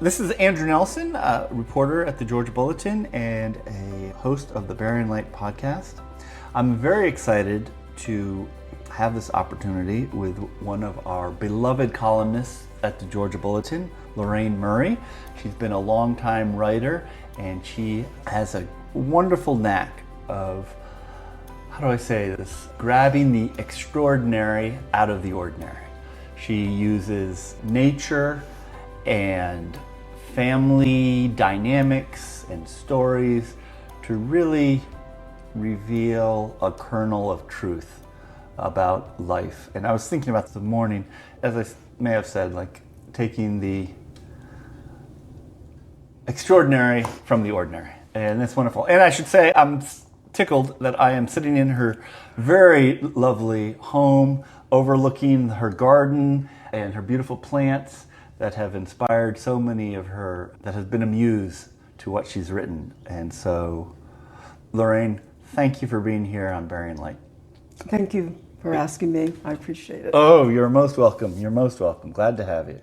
This is Andrew Nelson, a reporter at the Georgia Bulletin and a host of the Bearing Light podcast. I'm very excited to have this opportunity with one of our beloved columnists at the Georgia Bulletin, Lorraine Murray. She's been a longtime writer and she has a wonderful knack of, how do I say this, grabbing the extraordinary out of the ordinary. She uses nature and family dynamics and stories to really reveal a kernel of truth about life. And I was thinking about this morning, as I may have said, like taking the extraordinary from the ordinary. And that's wonderful. And I should say, I'm tickled that I am sitting in her very lovely home, overlooking her garden and her beautiful plants that have inspired so many of her, that has been a muse to what she's written. And so, Lorraine, thank you for being here on Bearing Light. Thank you for asking me. I appreciate it. Oh, you're most welcome. You're most welcome. Glad to have you.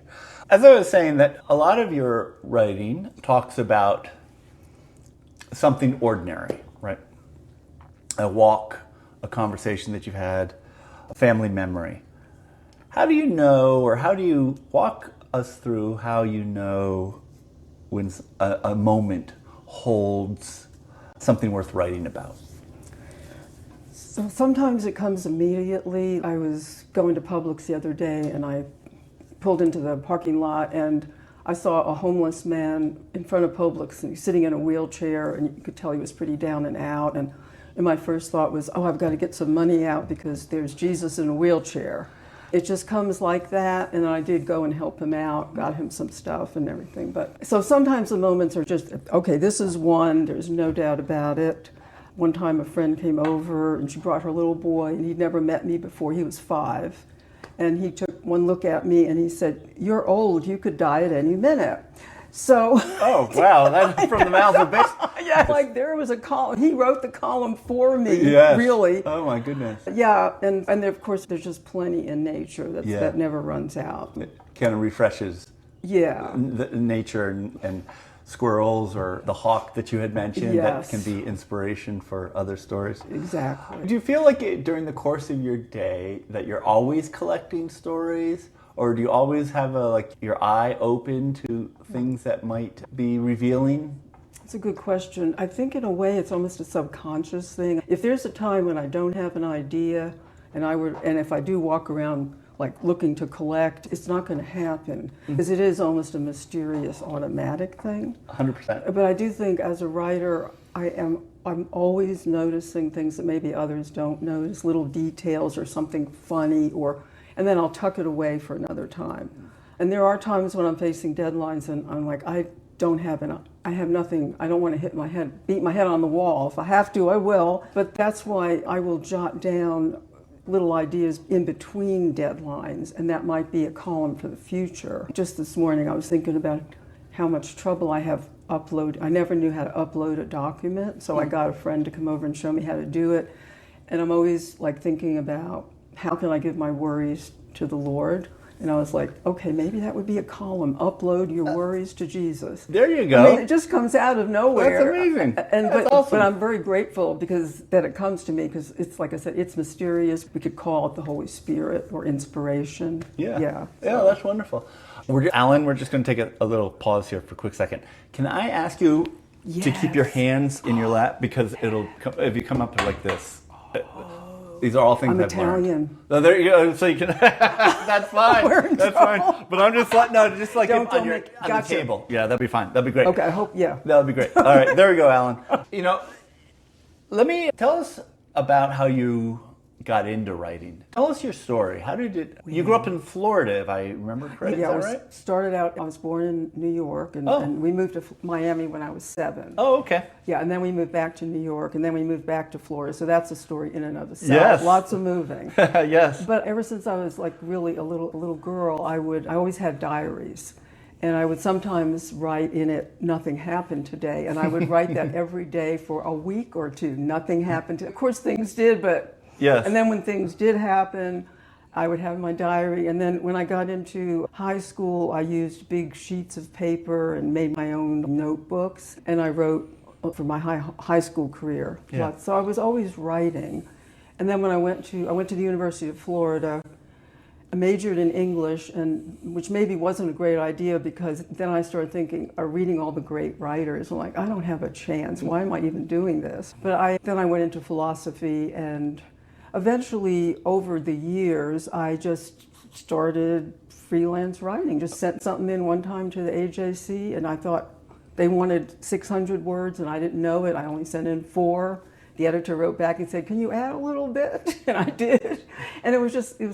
As I was saying, that a lot of your writing talks about something ordinary, right? A walk, a conversation that you've had, a family memory. How do you know, or how do you walk us through how you know when a moment holds something worth writing about? So sometimes it comes immediately. I was going to Publix the other day and I pulled into the parking lot and I saw a homeless man in front of Publix and he's sitting in a wheelchair and you could tell he was pretty down and out. And my first thought was, oh, I've got to get some money out because there's Jesus in a wheelchair. It just comes like that, and I did go and help him out, got him some stuff and everything. But so sometimes the moments are just, okay, this is one, there's no doubt about it. One time a friend came over and she brought her little boy and he'd never met me before, he was 5. And he took one look at me and he said, "You're old, you could die at any minute." So. Oh, wow, that's from the mouths of babes. Yeah, like there was a column, he wrote the column for me, yes. Really. Oh my goodness. Yeah, and of course there's just plenty in nature that never runs out. It kind of refreshes the nature and squirrels or the hawk that you had mentioned that can be inspiration for other stories. Exactly. Do you feel like during the course of your day that you're always collecting stories? Or do you always have your eye open to things that might be revealing? That's a good question. I think in a way it's almost a subconscious thing. If there's a time when I don't have an idea and if I do walk around like looking to collect, it's not going to happen because it is almost a mysterious automatic thing. 100%. But I do think as a writer I'm always noticing things that maybe others don't notice, little details or something funny and then I'll tuck it away for another time. And there are times when I'm facing deadlines and I'm like, I have nothing, I don't want to beat my head on the wall. If I have to, I will. But that's why I will jot down little ideas in between deadlines, and that might be a column for the future. Just this morning I was thinking about how much trouble I have I never knew how to upload a document, so I got a friend to come over and show me how to do it. And I'm always like thinking about, how can I give my worries to the Lord? And I was like, okay, maybe that would be a column. Upload your worries to Jesus. There you go. I mean, it just comes out of nowhere. That's amazing. That's awesome. But I'm very grateful that it comes to me because it's like I said, it's mysterious. We could call it the Holy Spirit or inspiration. Yeah, that's wonderful. Alan, we're just going to take a little pause here for a quick second. Can I ask you to keep your hands in your lap because if you come up like this. These are all things I've Italian. learned. So there you go. So you can. That's fine. That's fine. But I'm just on the table. Yeah, that'd be fine. That'd be great. Okay, I hope. Yeah. That'd be great. All right, there we go, Alan. Let me tell us about how you got into writing. Tell us your story. You grew up in Florida, if I remember correctly. Yeah, is that right? Started out, I was born in New York, and we moved to Miami when I was 7. Oh, okay. Yeah, and then we moved back to New York, and then we moved back to Florida. So that's a story in and of itself. Yes. Lots of moving. Yes. But ever since I was like really a little girl, I always had diaries. And I would sometimes write in it, "Nothing happened today." And I would write that every day for a week or two. Nothing happened. Of course, things did, but... Yes. And then when things did happen, I would have my diary, and then when I got into high school, I used big sheets of paper and made my own notebooks, and I wrote for my high school career. Yeah. So I was always writing. And then when I went to the University of Florida, I majored in English, and which maybe wasn't a great idea, because then I started thinking, reading all the great writers. I'm like, I don't have a chance. Why am I even doing this? But then I went into philosophy, and eventually, over the years, I just started freelance writing. Just sent something in one time to the AJC, and I thought they wanted 600 words, and I didn't know it. I only sent in 4. The editor wrote back and said, "Can you add a little bit?" And I did. And it was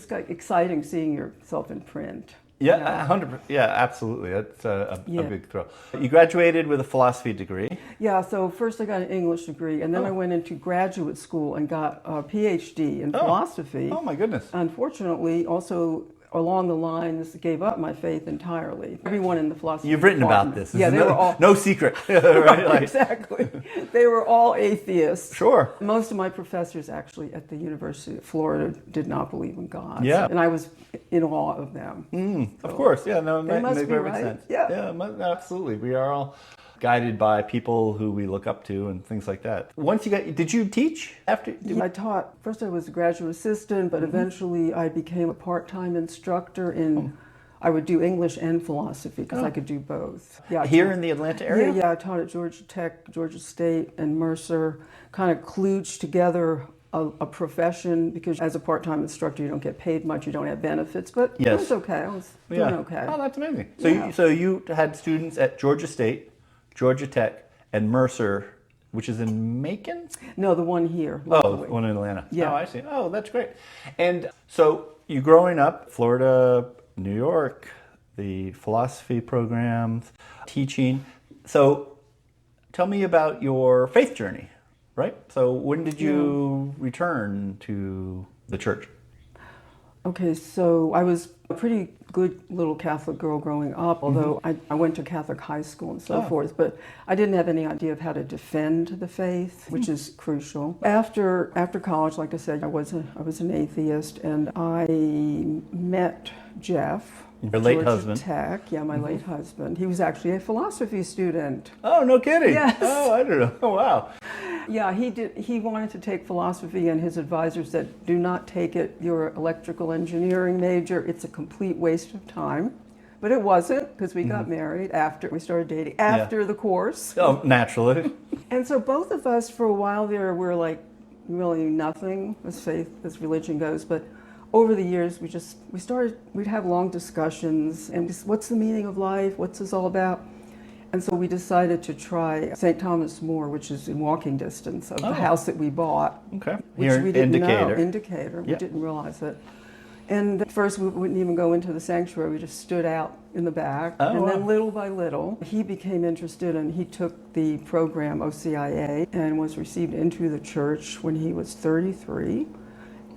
like exciting seeing yourself in print. Yeah, 100%. Yeah, absolutely. That's a big thrill. You graduated with a philosophy degree. Yeah, so first I got an English degree, and then I went into graduate school and got a PhD in philosophy. Oh, my goodness. Unfortunately, also along the lines, gave up my faith entirely. Everyone in the philosophy You've written department, about this. Yeah, they were all no secret. Right? Like, exactly. They were all atheists. Sure. Most of my professors actually at the University of Florida did not believe in God. Yeah. And I was in awe of them. Of course. Yeah. No, They must makes be perfect right. sense. Yeah. Absolutely. We are all guided by people who we look up to and things like that. Did you teach after? I taught, first I was a graduate assistant, but eventually I became a part-time instructor in, I would do English and philosophy because I could do both. Yeah, Here in the Atlanta area? Yeah, I taught at Georgia Tech, Georgia State, and Mercer, kind of kludged together a profession, because as a part-time instructor you don't get paid much, you don't have benefits, but it was okay. I was doing okay. Oh, that's amazing. So you had students at Georgia State, Georgia Tech, and Mercer, which is in Macon? No, the one here. Oh, locally. one in Atlanta. Yeah. Oh, I see. Oh, that's great. And so you growing up, Florida, New York, the philosophy programs, teaching. So tell me about your faith journey, right? So when did you return to the church? Okay, so I was a pretty good little Catholic girl growing up, although I went to Catholic high school and so forth, but I didn't have any idea of how to defend the faith, which is crucial. After college, like I said, I was an atheist, and I met Jeff. Your late Georgia husband. Tech, yeah, my late husband. He was actually a philosophy student. Oh, no kidding. Yes. Oh, I don't know. Oh, wow. Yeah, he did. He wanted to take philosophy, and his advisor said, "Do not take it. You're an electrical engineering major. It's a complete waste of time." But it wasn't, because we got married we started dating after the course. Oh, naturally. And so both of us, for a while there, were like really nothing as faith, as religion goes. But over the years, we'd have long discussions, and just, what's the meaning of life? What's this all about? And so we decided to try St. Thomas More, which is in walking distance of the house that we bought. Okay. Which Here we in didn't Decatur. know. In Decatur. Yeah. We didn't realize it. And at first we wouldn't even go into the sanctuary. We just stood out in the back. Oh, Then little by little, he became interested, and he took the program OCIA and was received into the church when he was 33.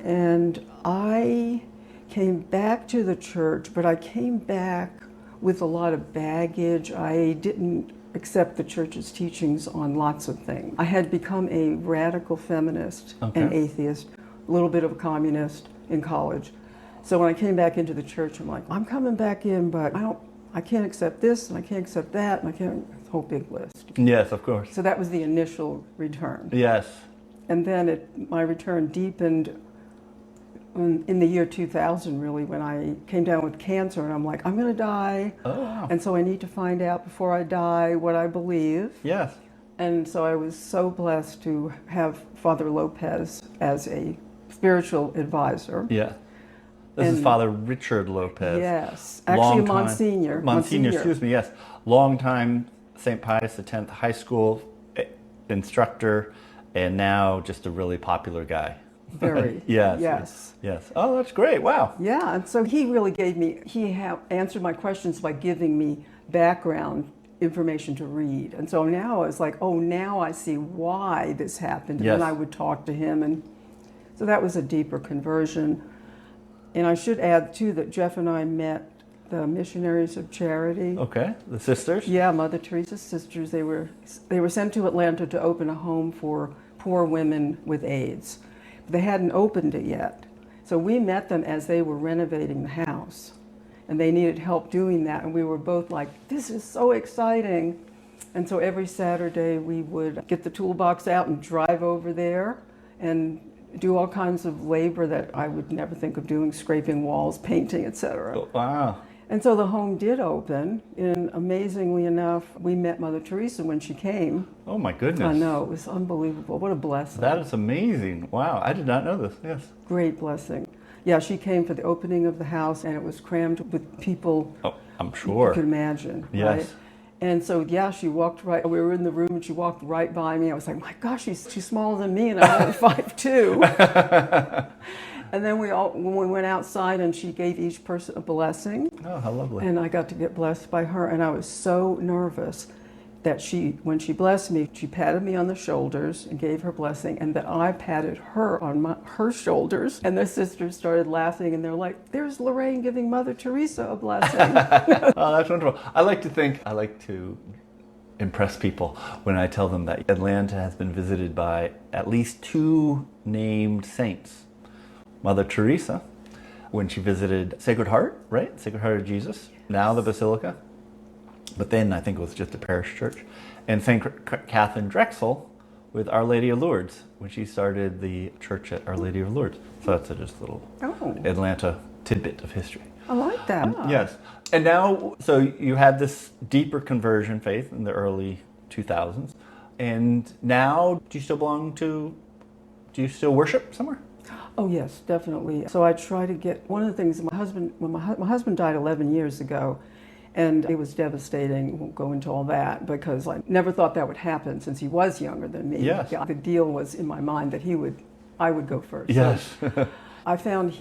And I came back to the church, but I came back with a lot of baggage. I didn't accept the church's teachings on lots of things. I had become a radical feminist and atheist, a little bit of a communist in college. So when I came back into the church, I'm like, I'm coming back in, but I can't accept this, and I can't accept that, and I can't, a whole big list. Yes, of course. So that was the initial return. Yes. And then my return deepened in the year 2000, really, when I came down with cancer, and I'm like, I'm going to die. Oh, wow. And so I need to find out before I die what I believe. Yes. And so I was so blessed to have Father Lopez as a spiritual advisor. Yeah. This is Father Richard Lopez. Yes. Actually, a Monsignor, excuse me, yes. Longtime St. Pius X high school instructor, and now just a really popular guy. Very. Yes. Oh, that's great. Wow. Yeah, and so he really answered my questions by giving me background information to read. And so now it's like, oh, now I see why this happened. And then I would talk to him. And so that was a deeper conversion. And I should add, too, that Jeff and I met the Missionaries of Charity. Okay, the sisters? Yeah, Mother Teresa's sisters. They were sent to Atlanta to open a home for poor women with AIDS. They hadn't opened it yet. So we met them as they were renovating the house, and they needed help doing that, and we were both like, this is so exciting. And so every Saturday we would get the toolbox out and drive over there and do all kinds of labor that I would never think of doing, scraping walls, painting, etc. Oh, wow. And so the home did open, and amazingly enough, we met Mother Teresa when she came. Oh my goodness. I know, it was unbelievable. What a blessing. That is amazing. Wow, I did not know this. Yes. Great blessing. Yeah, she came for the opening of the house, and it was crammed with people. Oh, I'm sure. You could imagine, Yes. right? And so, yeah, she walked right, we were in the room, and she walked right by me. I was like, my gosh, she's smaller than me, and I'm only 5'2". And then when we went outside, and she gave each person a blessing. Oh, how lovely. And I got to get blessed by her, and I was so nervous that when she blessed me, she patted me on the shoulders and gave her blessing, and that I patted her on her shoulders. And the sisters started laughing, and they're like, there's Lorraine giving Mother Teresa a blessing. Oh, that's wonderful. I like to impress people when I tell them that Atlanta has been visited by at least 2 named saints. Mother Teresa, when she visited Sacred Heart, right? Sacred Heart of Jesus, now the Basilica. But then I think it was just a parish church. And St. Catherine Drexel with Our Lady of Lourdes, when she started the church at Our Lady of Lourdes. So that's just a little Atlanta tidbit of history. I like that. Yes. And now, so you had this deeper conversion faith in the early 2000s. And now, do you still worship somewhere? Oh yes, definitely. So I try to get, one of the things, when my husband died 11 years ago, and it was devastating. Won't go into all that because I never thought that would happen since he was younger than me. Yes. Yeah, the deal was in my mind that I would go first. Yes. So I found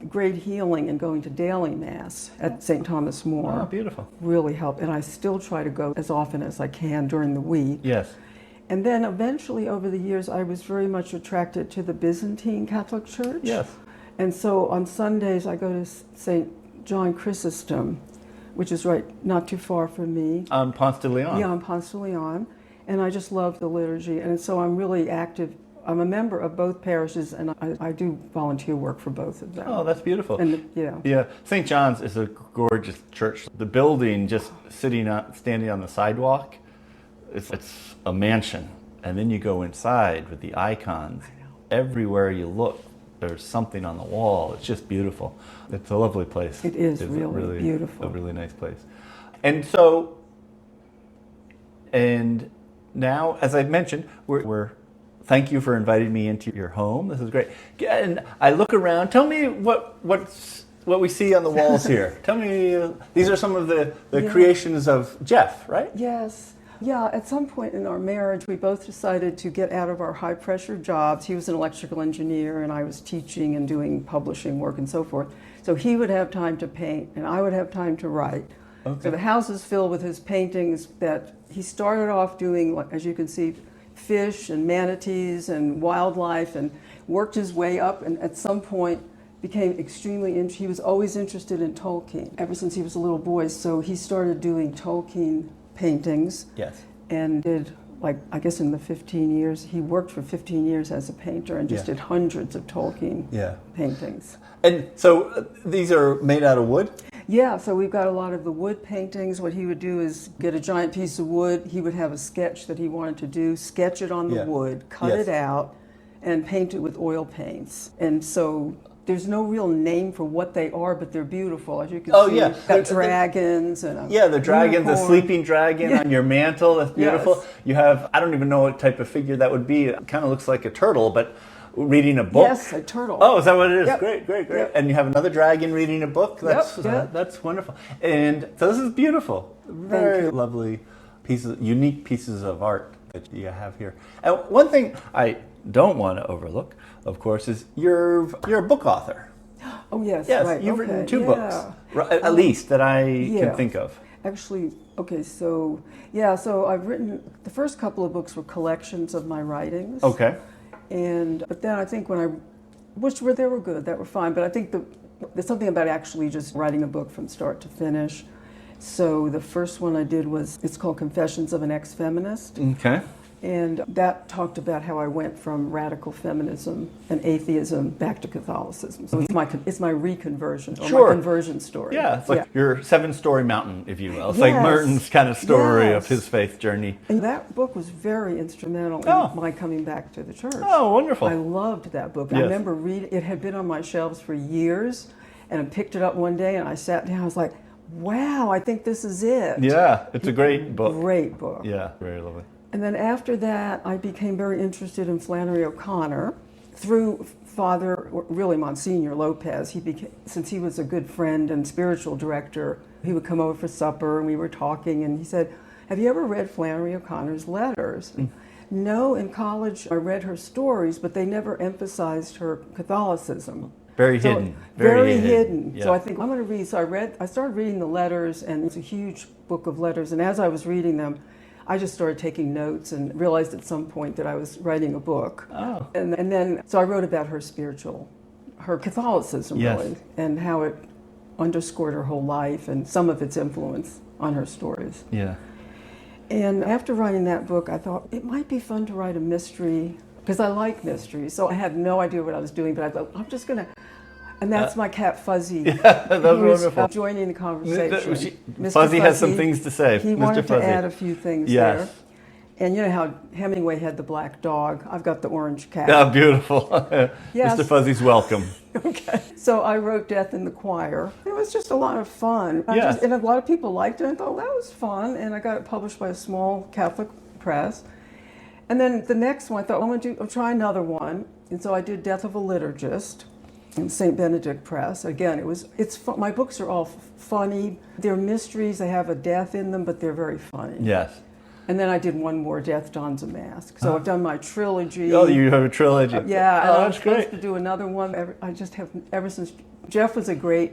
great healing in going to daily mass at St. Thomas More. Oh, beautiful. Really helped, and I still try to go as often as I can during the week. Yes. And then eventually over the years I was very much attracted to the Byzantine Catholic Church. Yes. And so on Sundays I go to St. John Chrysostom, which is right not too far from me. On Ponce de Leon. Yeah, on Ponce de Leon. And I just love the liturgy. And so I'm really active. I'm a member of both parishes, and I do volunteer work for both of them. Oh, that's beautiful. And Yeah, St. John's is a gorgeous church. The building, just standing on the sidewalk, it's a mansion. And then you go inside with the icons. Everywhere you look, there's something on the wall. It's just beautiful. It's a lovely place. It is It's really beautiful. A really nice place. And so, and now, as I mentioned, we're thank you for inviting me into your home. This is great. And I look around. Tell me what we see on the walls here. Tell me, these are some of the creations of Jeff, right? Yes. Yeah, at some point in our marriage, we both decided to get out of our high-pressure jobs. He was an electrical engineer, and I was teaching and doing publishing work and so forth. So he would have time to paint, and I would have time to write. Okay. So the house is filled with his paintings that he started off doing, as you can see, fish and manatees and wildlife, and worked his way up, and at some point became extremely he was always interested in Tolkien ever since he was a little boy. So he started doing Tolkien paintings. Yes. And did, I guess in the 15 years, he worked for 15 years as a painter and just did hundreds of Tolkien paintings. And so these are made out of wood? Yeah, so we've got a lot of the wood paintings. What he would do is get a giant piece of wood. He would have a sketch that he wanted to do, sketch it on the wood, cut it out, and paint it with oil paints. And so there's no real name for what they are, but they're beautiful. As you can see, got dragons and the dragon, the sleeping dragon on your mantle. That's beautiful. Yes. You have, I don't even know what type of figure that would be. It kind of looks like a turtle, but reading a book. Yes, a turtle. Oh, is that what it is? Yep. Great. Yep. And you have another dragon reading a book. That's wonderful. And so this is beautiful. Very lovely unique pieces of art that you have here. And one thing I don't want to overlook, of course, is you're a book author. Oh yes, yes, right. You've written 2 books, at least that I can think of. Actually, so I've written, the first couple of books were collections of my writings. Okay. But then I think they were good, that were fine, but I think there's something about actually just writing a book from start to finish. So the first one I did it's called Confessions of an Ex-Feminist. Okay. And that talked about how I went from radical feminism and atheism back to Catholicism. So it's my reconversion, or Sure. my conversion story. Yeah, it's like your 7-story mountain, if you will. It's Yes. like Merton's kind of story of Yes. his faith journey. And that book was very instrumental Oh. in my coming back to the church. Oh, wonderful. I loved that book. I Yes. remember reading it. Had been on my shelves for years, and I picked it up one day and I sat down. I was like, wow, I think this is it. Yeah, it's a great book. Great book. Yeah, very lovely. And then after that, I became very interested in Flannery O'Connor through Father, really Monsignor Lopez. Since he was a good friend and spiritual director, he would come over for supper and we were talking, and he said, have you ever read Flannery O'Connor's letters? No, in college I read her stories, but they never emphasized her Catholicism. Very So, hidden. Very hidden. Yeah. So I think I'm going to read. So I started reading the letters, and it's a huge book of letters. And as I was reading them, I just started taking notes and realized at some point that I was writing a book. Oh. And then, so I wrote about her Catholicism, Yes. really, and how it underscored her whole life and some of its influence on her stories. Yeah. And after writing that book, I thought it might be fun to write a mystery, because I like mysteries. So I had no idea what I was doing, but I thought, I'm just going to, and that's my cat Fuzzy. Yeah, that was He was wonderful. Joining the conversation. Mr. Fuzzy has some things to say. He Mr. wanted Fuzzy. to add a few things Yes. there. And you know how Hemingway had the black dog? I've got the orange cat. Oh, beautiful. Yes. Mr. Fuzzy's welcome. Okay. So I wrote Death in the Choir. It was just a lot of fun. Yes. And a lot of people liked it. I thought, well, that was fun. And I got it published by a small Catholic press. And then the next one, I thought, I'll try another one. And so I did Death of a Liturgist in St. Benedict Press. Again, my books are all funny. They're mysteries. They have a death in them, but they're very funny. Yes. And then I did one more, Death Dons a Mask. So I've done my trilogy. Oh, you have a trilogy. Yeah, Oh, and I'm that's great. supposed to do another one. I just have, ever since, Jeff was a great,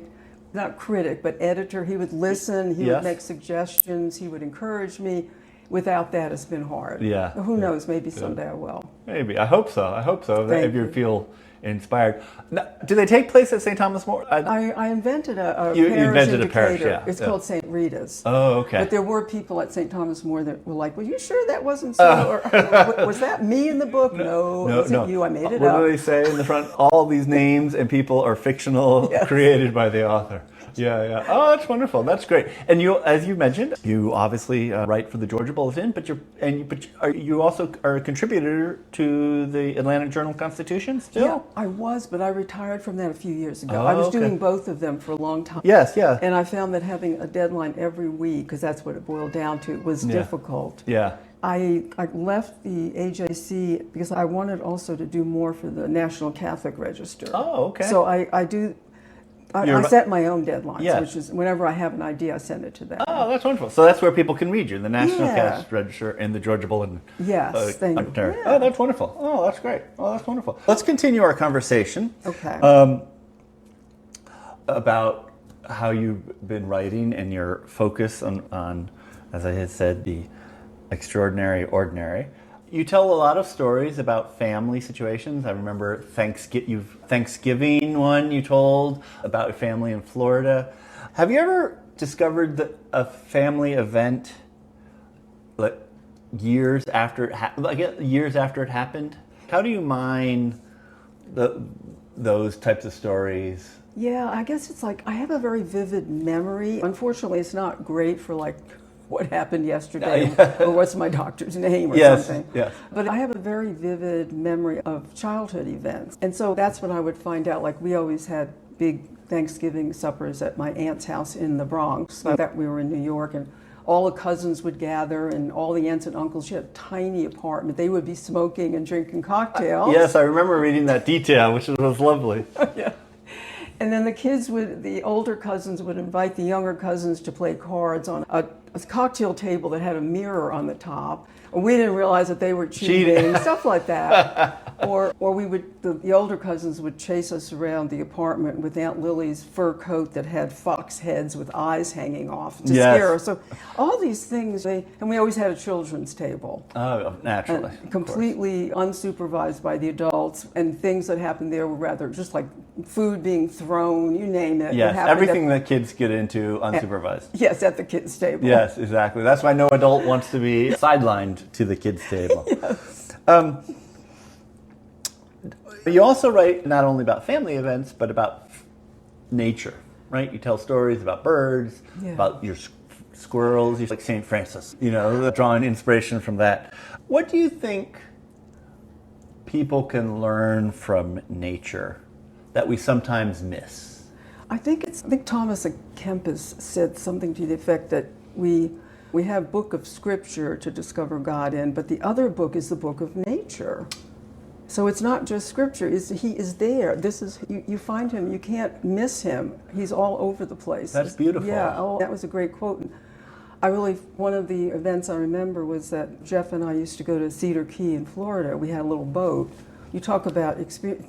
not critic, but editor. He would listen, he Yes. would make suggestions, he would encourage me. Without that, it's been hard. Yeah. Who knows, maybe someday I will. Maybe. I hope so. Thank If you you. feel inspired. Now, do they take place at St. Thomas More? I invented a You parish invented in a parish, Decatur. yeah, It's yeah. called St. Rita's. Oh, okay. But there were people at St. Thomas More that were like, well, you sure that wasn't so? Or was that me in the book? No, it wasn't you. I made it What up. do they say in the front? All these names and people are fictional, Yes. created by the author. Yeah, yeah. Oh, that's wonderful. That's great. And you, as you mentioned, you obviously write for the Georgia Bulletin, but you also are a contributor to the Atlanta Journal-Constitution still? Yeah, I was, but I retired from that a few years ago. Oh, I was okay. doing both of them for a long time. Yes, yeah. And I found that having a deadline every week, because that's what it boiled down to, was difficult. Yeah. I left the AJC because I wanted also to do more for the National Catholic Register. Oh, okay. So I set my own deadlines, Yes. which is whenever I have an idea, I send it to them. Oh, that's wonderful. So that's where people can read you, the National Yeah. Catholic Register and the Georgia Bulletin. Yes, thank you. Secretary. Yeah. Oh, that's wonderful. Oh, that's great. Oh, that's wonderful. Let's continue our conversation. Okay. About how you've been writing and your focus on, as I had said, the extraordinary ordinary. You tell a lot of stories about family situations. I remember Thanksgiving one you told about a family in Florida. Have you ever discovered a family event like years after it happened? How do you mine those types of stories? Yeah, I guess it's like I have a very vivid memory. Unfortunately, it's not great for like what happened yesterday or what's my doctor's name or something. Yes. But I have a very vivid memory of childhood events. And so that's when I would find out, like we always had big Thanksgiving suppers at my aunt's house in the Bronx. So that we were in New York, and all the cousins would gather and all the aunts and uncles. She had a tiny apartment. They would be smoking and drinking cocktails. Yes, I remember reading that detail, which was lovely. Yeah. And then the older cousins would invite the younger cousins to play cards on a cocktail table that had a mirror on the top. And we didn't realize that they were cheating, stuff like that. Or we would, the older cousins would chase us around the apartment with Aunt Lily's fur coat that had fox heads with eyes hanging off to scare us. So all these things, and we always had a children's table. Oh, naturally. Completely unsupervised by the adults, and things that happened there were rather just like food being thrown, you name it. Yes, everything that kids get into unsupervised. Yes, at the kids' table. Yes, exactly. That's why no adult wants to be sidelined to the kids' table. Yes. You also write not only about family events, but about nature, right? You tell stories about birds, about your squirrels, like St. Francis, drawing inspiration from that. What do you think people can learn from nature that we sometimes miss? I think Thomas à Kempis said something to the effect that we have book of scripture to discover God in, but the other book is the book of nature. So it's not just scripture, he is there. You find him, you can't miss him. He's all over the place. That's beautiful. Yeah, that was a great quote. One of the events I remember was that Jeff and I used to go to Cedar Key in Florida. We had a little boat. You talk about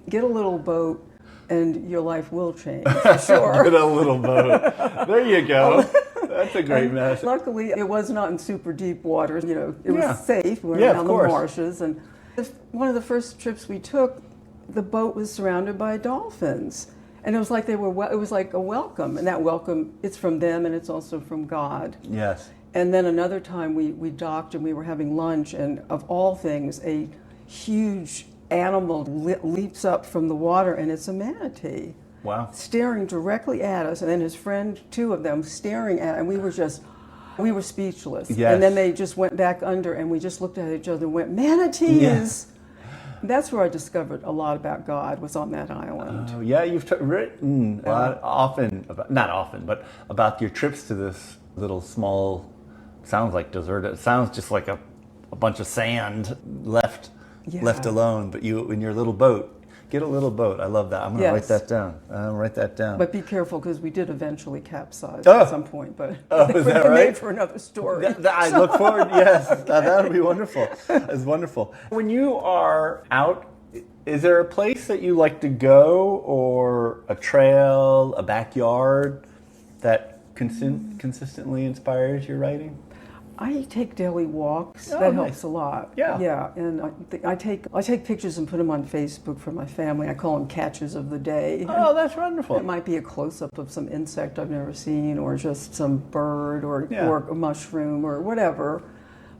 get a little boat and your life will change, for sure. Get a little boat. There you go. That's a great message. Luckily, it was not in super deep waters. It was safe. We were down the marshes. And one of the first trips we took, the boat was surrounded by dolphins. And it was like it was like a welcome. And that welcome, it's from them and it's also from God. Yes. And then another time we docked and we were having lunch, and of all things, a huge animal leaps up from the water, and it's a manatee. Wow. Staring directly at us, and then his friend, two of them, staring at, and we were speechless. Yes. And then they just went back under, and we just looked at each other and went, manatees! Yes. That's where I discovered a lot about God, was on that island. Oh, yeah, you've written a lot, not often, but about your trips to this little small, sounds like deserted, it sounds just like a bunch of sand left alone, but you, in your little boat, get a little boat. I love that. I'm going to write that down. But be careful, because we did eventually capsize at some point, but is that right? made for another story. I look forward, yes. That would be wonderful. It's wonderful. When you are out, is there a place that you like to go, or a trail, a backyard, that consistently inspires your writing? I take daily walks. Oh, that nice. helps a lot. Yeah. Yeah, and I take pictures and put them on Facebook for my family. I call them catches of the day. Oh, that's wonderful. It might be a close-up of some insect I've never seen, or just some bird, or a mushroom, or whatever.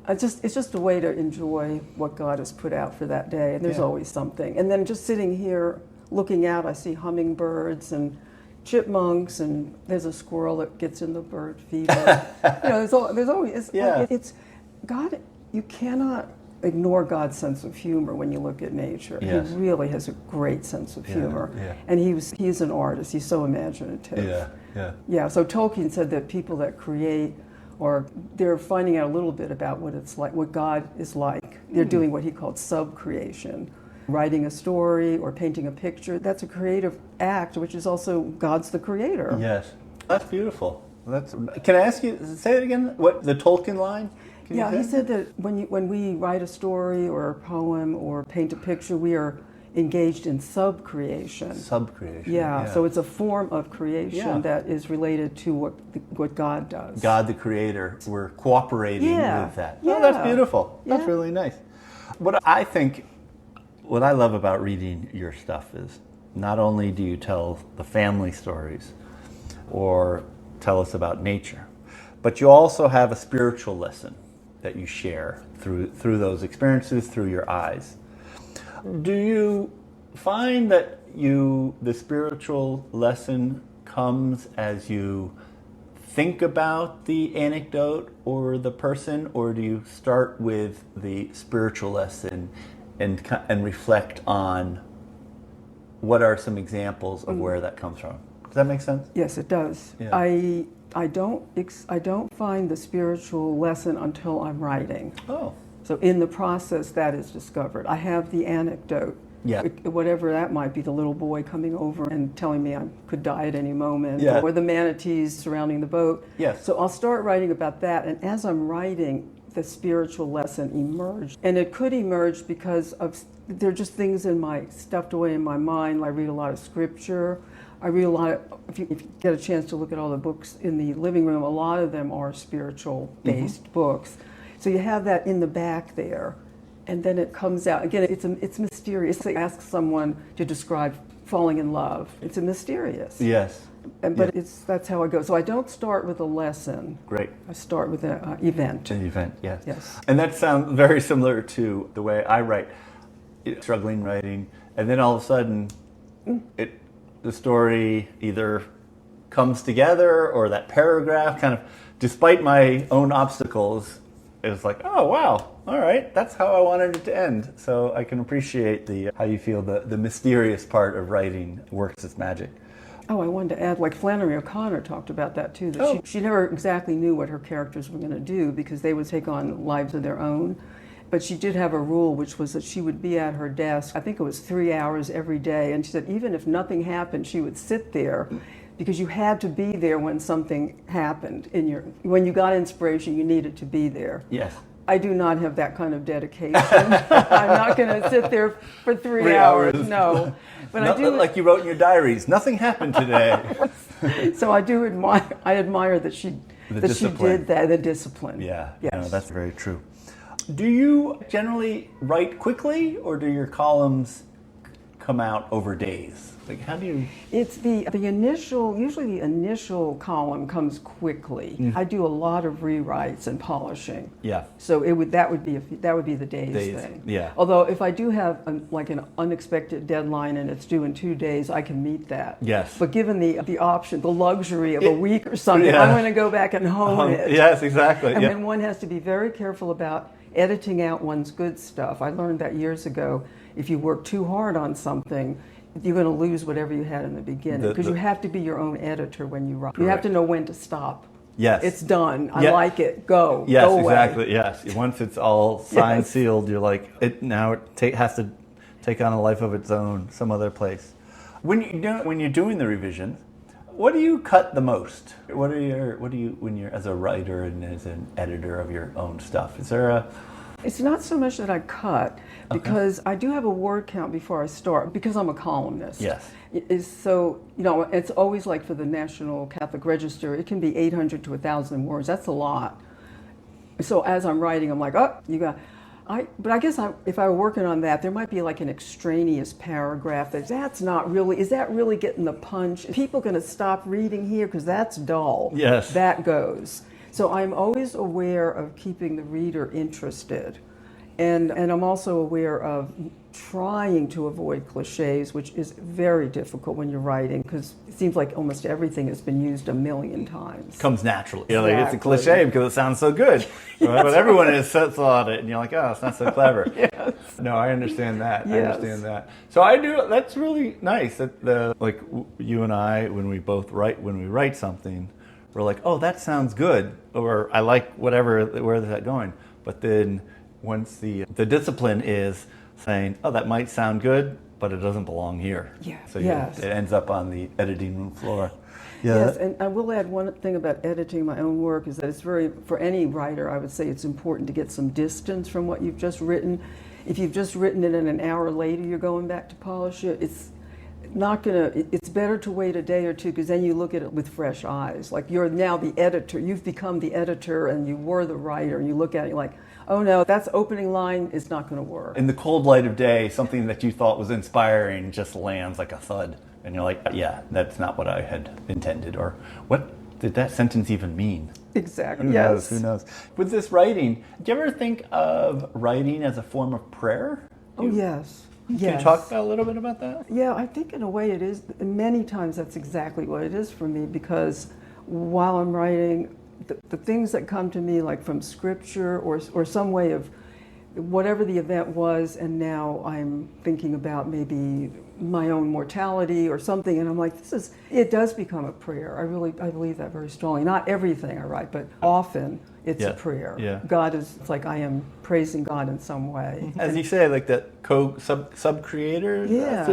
It's just a way to enjoy what God has put out for that day, and there's always something. And then just sitting here looking out, I see hummingbirds and chipmunks, and there's a squirrel that gets in the bird feeder. There's always it's God. You cannot ignore God's sense of humor when you look at nature. Yes. He really has a great sense of humor, and he's an artist. He's so imaginative. Yeah. So Tolkien said that people that create, or they're finding out a little bit about what it's like, what God is like. They're doing what he called sub-creation. Writing a story or painting a picture, that's a creative act, which is also God's the creator. Yes. That's beautiful. Can I ask you, say it again? What, the Tolkien line? He said that when we write a story or a poem or paint a picture, we are engaged in sub-creation. Sub-creation. Yeah, so it's a form of creation that is related to what God does. God the creator. We're cooperating with that. Yeah. Oh, that's beautiful. That's Yeah. really nice. What I love about reading your stuff is not only do you tell the family stories or tell us about nature, but you also have a spiritual lesson that you share through those experiences, through your eyes. Do you find that the spiritual lesson comes as you think about the anecdote or the person, or do you start with the spiritual lesson and reflect on what are some examples of where that comes from? Does that make sense? Yes, it does. Yeah. I don't find the spiritual lesson until I'm writing. Oh. So in the process, that is discovered. I have the anecdote. Yeah. Whatever that might be, the little boy coming over and telling me I could die at any moment, Yeah. or the manatees surrounding the boat. Yes. So I'll start writing about that, and as I'm writing, the spiritual lesson emerge. And it could emerge because of, there are just things stuffed away in my mind. I read a lot of scripture. I read a lot of, if you get a chance to look at all the books in the living room, a lot of them are spiritual-based books. So you have that in the back there, and then it comes out. Again, it's mysterious. I ask someone to describe falling in love. It's mysterious. Yes. But that's how I go. So I don't start with a lesson. Great. I start with an event. An event, yes. Yes. And that sounds very similar to the way I write, struggling writing, and then all of a sudden, the story either comes together or that paragraph kind of, despite my own obstacles, is like, oh wow, all right, that's how I wanted it to end. So I can appreciate how you feel the mysterious part of writing works its magic. Oh, I wanted to add, like Flannery O'Connor talked about that too, that she never exactly knew what her characters were going to do because they would take on lives of their own. But she did have a rule, which was that she would be at her desk, I think it was 3 hours every day, and she said even if nothing happened, she would sit there because you had to be there when something happened. When you got inspiration, you needed to be there. Yes. I do not have that kind of dedication. I'm not going to sit there for 3 hours. No. But I do, like you wrote in your diaries, nothing happened today. So I do admire that she did that, the discipline. Yeah, yes. No, that's very true. Do you generally write quickly, or do your columns come out over days? Like, how do you? It's usually the initial column comes quickly. I do a lot of rewrites and polishing. Yeah. So that would be the days thing. Yeah. Although if I do have an unexpected deadline and it's due in 2 days, I can meet that. Yes. But given the option, the luxury of a week or something, I'm going to go back and hone it. Yes, exactly. And then one has to be very careful about editing out one's good stuff. I learned that years ago. If you work too hard on something, you're going to lose whatever you had in the beginning because you have to be your own editor when you write. Correct. You have to know when to stop. Yes. It's done. I like it. Go. Yes, go away. exactly. Yes. Once it's all signed, sealed, you're like, it has to take on a life of its own some other place. When you're doing the revision, what do you cut the most? What do you when you're as a writer and as an editor of your own stuff? Is there a? It's not so much that I cut because I do have a word count before I start because I'm a columnist. Yes. So, it's always like for the National Catholic Register, it can be 800 to 1,000 words. That's a lot. So as I'm writing, I'm like, but I guess if I were working on that, there might be like an extraneous paragraph that's not really, is that really getting the punch? Are people going to stop reading here because that's dull? Yes. That goes. So I'm always aware of keeping the reader interested. And I'm also aware of trying to avoid cliches, which is very difficult when you're writing because it seems like almost everything has been used a million times. Comes naturally. It's a cliche because it sounds so good. But everyone has thought it, and you're like, oh, it's not so clever. Yes. No, I understand that. Yes. I understand that. So I do. That's really nice. That you and I, when we write something, we're like, oh, that sounds good, or I like where is that going. But then once the discipline is saying, oh, that might sound good, but it doesn't belong here. Yeah. So it ends up on the editing room floor. Yeah. Yes, and I will add one thing about editing my own work is that for any writer, I would say it's important to get some distance from what you've just written. If you've just written it and an hour later you're going back to polish it, it's better to wait a day or two because then you look at it with fresh eyes. Like you're now the editor, you've become the editor and you were the writer, and you look at it, you're like, oh no, that's opening line is not going to work. In the cold light of day, something that you thought was inspiring just lands like a thud. And you're like, yeah, that's not what I had intended. Or what did that sentence even mean? Exactly, Who knows? With this writing, do you ever think of writing as a form of prayer? Oh, yes. Can you talk a little bit about that? Yeah, I think in a way it is. Many times that's exactly what it is for me because while I'm writing, the things that come to me like from scripture or some way of whatever the event was, and now I'm thinking about maybe my own mortality or something, and I'm like, it does become a prayer. I believe that very strongly. Not everything I write, but often it's a prayer. Yeah. It's like I am praising God in some way. As you say, like that sub-creator, yeah.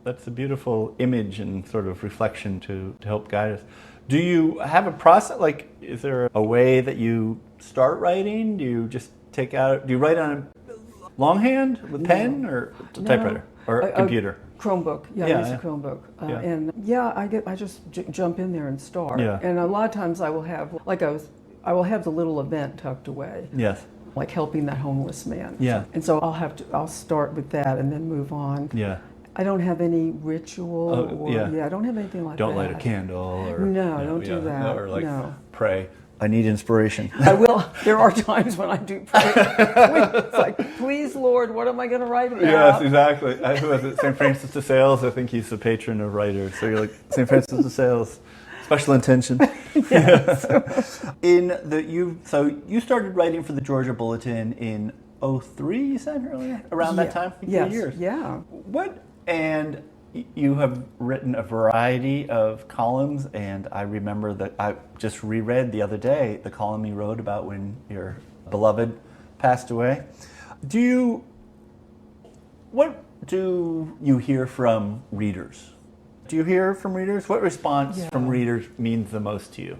That's a beautiful image and sort of reflection to help guide us. Do you have a process, like is there a way that you start writing? Do you just do you write on a longhand with pen or typewriter or computer? Chromebook. Yeah, I use a Chromebook. And I just jump in there and start. Yeah. And a lot of times I will have, I will have the little event tucked away. Yes. Like helping that homeless man. Yeah. And so I'll start with that and then move on. Yeah. I don't have any ritual I don't have anything like that. Don't light a candle or don't do that. Or pray. I need inspiration. I will. There are times when I do pray. It's like, please, Lord, what am I going to write about? Yes, exactly. Who was it? St. Francis de Sales. I think he's the patron of writers. So you're like St. Francis de Sales, special intention. Yes. So you started writing for the Georgia Bulletin in 2003. You said earlier, around that time. Yes. Years. Yeah. And you have written a variety of columns, and I remember that I just reread the other day the column you wrote about when your beloved passed away. What do you hear from readers? Do you hear from readers? What response from readers means the most to you?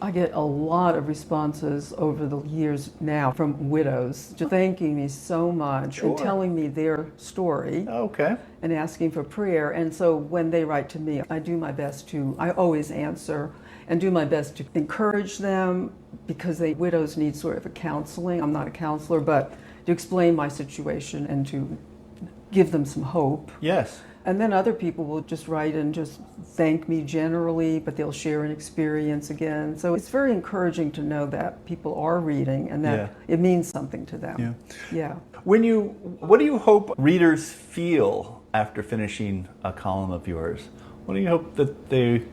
I get a lot of responses over the years now from widows just thanking me so much and telling me their story and asking for prayer. And so when they write to me, I always answer and do my best to encourage them because widows need sort of a counseling. I'm not a counselor, but to explain my situation and to give them some hope. Yes. And then other people will just write and just thank me generally, but they'll share an experience again. So it's very encouraging to know that people are reading and that it means something to them. Yeah. What do you hope readers feel after finishing a column of yours? What do you hope that they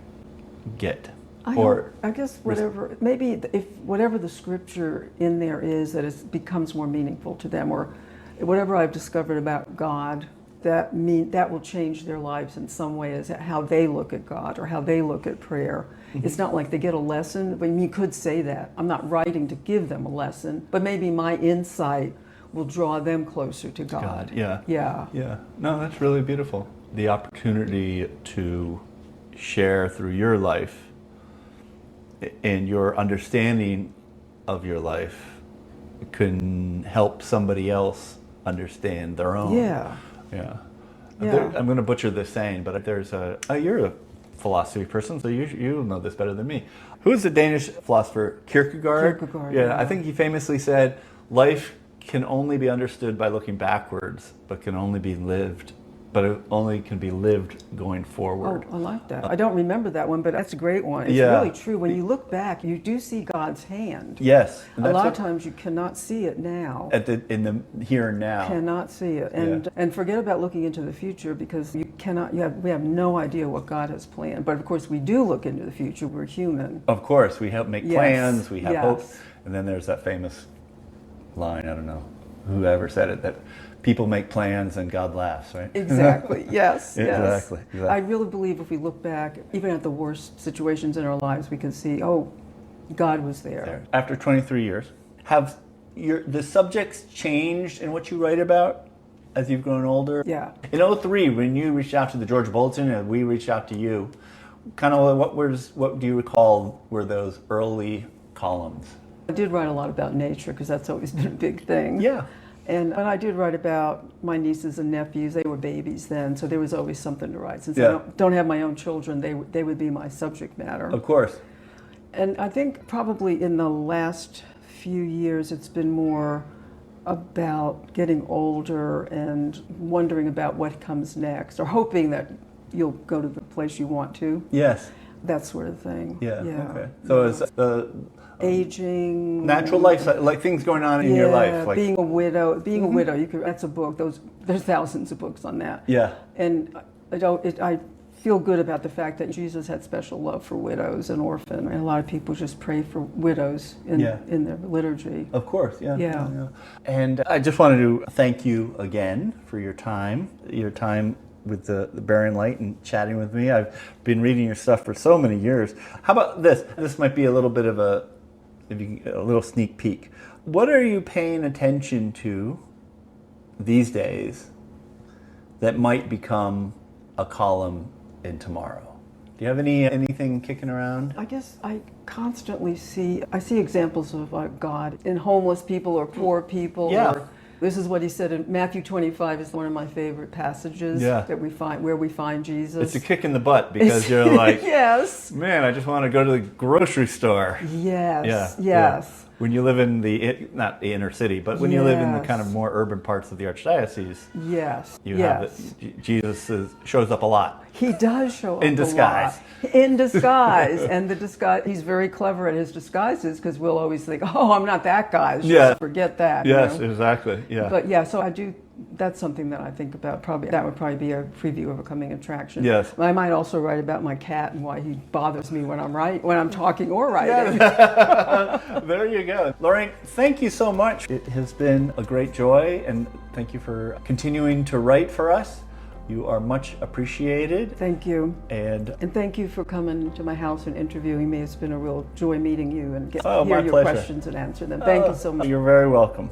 get? I guess whatever the scripture in there is, that it becomes more meaningful to them, or whatever I've discovered about God, that will change their lives in some way, as how they look at God or how they look at prayer. Mm-hmm. It's not like they get a lesson, but you could say that. I'm not writing to give them a lesson, but maybe my insight will draw them closer to God. Yeah. No, that's really beautiful. The opportunity to share through your life and your understanding of your life can help somebody else understand their own. Yeah. I'm going to butcher this saying, but you're a philosophy person, so you know this better than me. Who is the Danish philosopher? Kierkegaard? Yeah, I think he famously said, life can only be understood by looking backwards, but it only can be lived going forward. Oh, I like that. I don't remember that one, but that's a great one. It's really true. When you look back, you do see God's hand. Yes. A lot of times you cannot see it now. In the here and now. Cannot see it. And forget about looking into the future, because we have no idea what God has planned. But of course we do look into the future. We're human. Of course, we help make plans, we have hope. And then there's that famous line, I don't know whoever said it, that people make plans and God laughs, right? Exactly. Yes. Exactly. I really believe if we look back, even at the worst situations in our lives, we can see, God was there. After 23 years, have the subjects changed in what you write about as you've grown older? Yeah. In 2003, when you reached out to the Georgia Bulletin and we reached out to you, kind of what do you recall were those early columns? I did write a lot about nature because that's always been a big thing. Yeah. And I did write about my nieces and nephews. They were babies then, so there was always something to write. Since I don't have my own children, they would be my subject matter. Of course. And I think probably in the last few years, it's been more about getting older and wondering about what comes next, or hoping that you'll go to the place you want to. Yes. That sort of thing. Yeah. Okay. So it's aging, natural life, like things going on in your life, like being a widow. Being a widow, that's a book. There's thousands of books on that. Yeah. And I feel good about the fact that Jesus had special love for widows and orphans. And a lot of people just pray for widows in their liturgy. Of course, yeah. And I just wanted to thank you again for your time with the Bearing Light and chatting with me. I've been reading your stuff for so many years. How about this? This might be a little bit of a little sneak peek. What are you paying attention to these days that might become a column in tomorrow? Do you have anything kicking around? I guess I constantly see examples of God in homeless people or poor people. Yeah. Or, this is what he said in Matthew 25 is one of my favorite passages that we find where we find Jesus. It's a kick in the butt because you're like, yes, man, I just want to go to the grocery store. Yes, Yeah. yes. When you live in not the inner city, but when you live in the kind of more urban parts of the archdiocese, you have Jesus shows up a lot. He does show up in disguise. A lot. In disguise, and the disguise. He's very clever at his disguises because we'll always think, "Oh, I'm not that guy." Just forget that. Yes, exactly. Yeah. But yeah, so I do. That's something that I think about. That would probably be a preview of a coming attraction. Yes. I might also write about my cat and why he bothers me when I'm talking or writing. Yes. There you go. Lorraine, thank you so much. It has been a great joy, and thank you for continuing to write for us. You are much appreciated. Thank you. And thank you for coming to my house and interviewing me. It's been a real joy meeting you and hear your pleasure. questions and answer them. Thank you so much. You're very welcome.